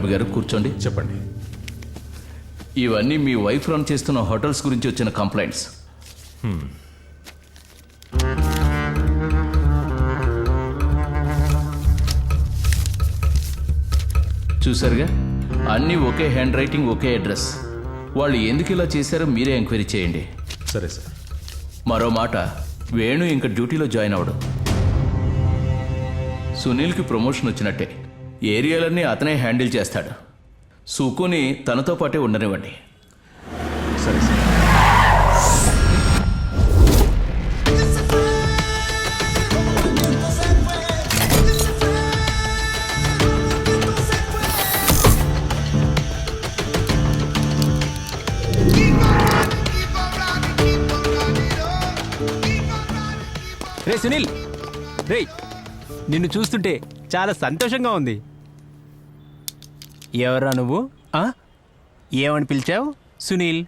పట్టాభి గారు కూర్చోండి. చెప్పండి. ఇవన్నీ మీ వైఫ్ రన్ చేస్తున్న హోటల్స్ గురించి వచ్చిన కంప్లైంట్స్. చూసారుగా, అన్నీ ఒకే హ్యాండ్ రైటింగ్, ఒకే అడ్రస్. వాళ్ళు ఎందుకు ఇలా చేశారో మీరే ఎంక్వైరీ చేయండి. సరే సార్. మరో మాట, వేణు ఇంకా డ్యూటీలో జాయిన్ అవడు. సునీల్కి ప్రమోషన్ వచ్చినట్టే. ఏరియాలన్నీ అతనే హ్యాండిల్ చేస్తాడు. సుకుని తనతో పాటే ఉండనివ్వండి. సరే సార్. రే సునీల్, రే నిన్ను చూస్తుంటే చాలా సంతోషంగా ఉంది. ఎవరా నువ్వు? ఏమని పిలిచావు? సునీల్.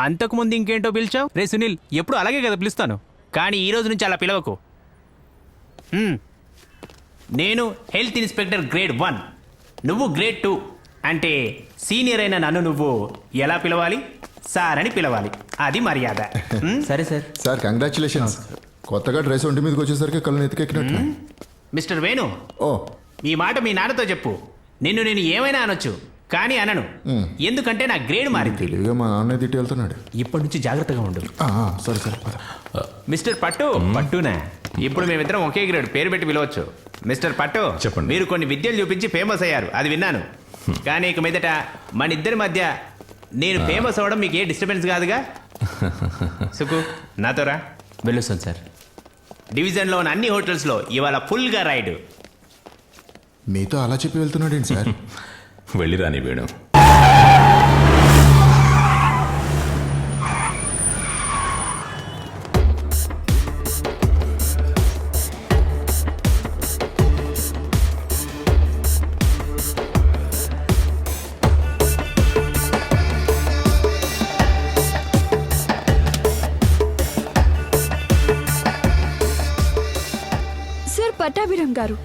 అంతకుముందు ఇంకేంటో పిలిచావు? రే సునీల్, ఎప్పుడు అలాగే కదా పిలుస్తాను, కానీ ఈ రోజు నుంచి అలా పిలవకు. నేను హెల్త్ ఇన్స్పెక్టర్ గ్రేడ్ 1, నువ్వు గ్రేడ్ 2. అంటే సీనియర్ అయిన నన్ను నువ్వు ఎలా పిలవాలి? సార్ అని పిలవాలి. అది మర్యాద. సరే సార్. Sir congratulations. కొత్తగా డ్రెస్ ఒంటి మీదకి వచ్చేసరికి కళ్ళు నెత్తికెక్కినట్టు. మిస్టర్ వేణు, ఓ ఈ మాట మీ నాన్నతో చెప్పు. నిన్ను నేను ఏమైనా అనొచ్చు, కానీ అనను. ఎందుకంటే నా గ్రేడ్ మారింది. తెలివిగా మా నాన్న తిట్టి వెళ్తున్నాడు. ఇప్పటి నుంచి జాగ్రత్తగా ఉండు. సరే సరే. మిస్టర్ పట్టునా, ఇప్పుడు మేమిద్దరం ఒకే గ్రేడ్, పేరు పెట్టి పిలవచ్చు. మిస్టర్ పట్టు, చెప్పండి. మీరు కొన్ని విద్యలు చూపించి ఫేమస్ అయ్యారు, అది విన్నాను. కానీ ఇక మీదట మన ఇద్దరి మధ్య నేను ఫేమస్ అవ్వడం మీకు ఏ డిస్టర్బెన్స్ కాదుగా? సుకు, నాతోరా. వెళ్ళొస్తాను సార్. డివిజన్లో ఉన్న అన్ని హోటల్స్లో ఇవాళ ఫుల్గా రైడ్. మీతో అలా చెప్పి వెళ్తున్నాడేంటి సార్? వెళ్ళిరాని వేణు. సార్ పట్టాభిరామ్ గారు,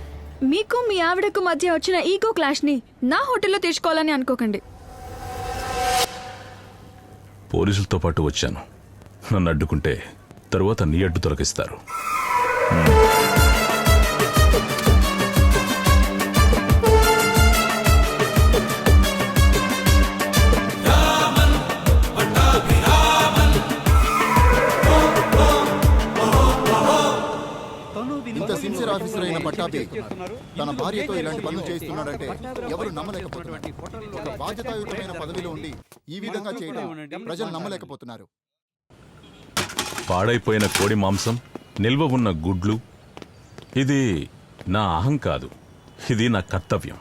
మీకు మీ ఆవిడకు మధ్య వచ్చిన ఈగో క్లాష్ని నా హోటల్లో తీసుకోవాలని అనుకోకండి. పోలీసులతో పాటు వచ్చాను. నన్ను అడ్డుకుంటే తరువాత నీ అడ్డు తొలగిస్తారు. ఇంత సిన్సియర్ ఆఫీసర్ అయిన పట్టాభి తన భార్యతో ఇలాంటి పనులు చేస్తున్నాడంటే ఎవరు నమ్మలేకపోతున్నారు. ఒక బాధ్యతాయుతమైన పదవిలో ఉండి ఈ విధంగా చేయడం ప్రజలు నమ్మలేకపోతున్నారు. పాడైపోయిన కోడి మాంసం, నిల్వ ఉన్న గుడ్లు, ఇది నా అహం కాదు, ఇది నా కర్తవ్యం.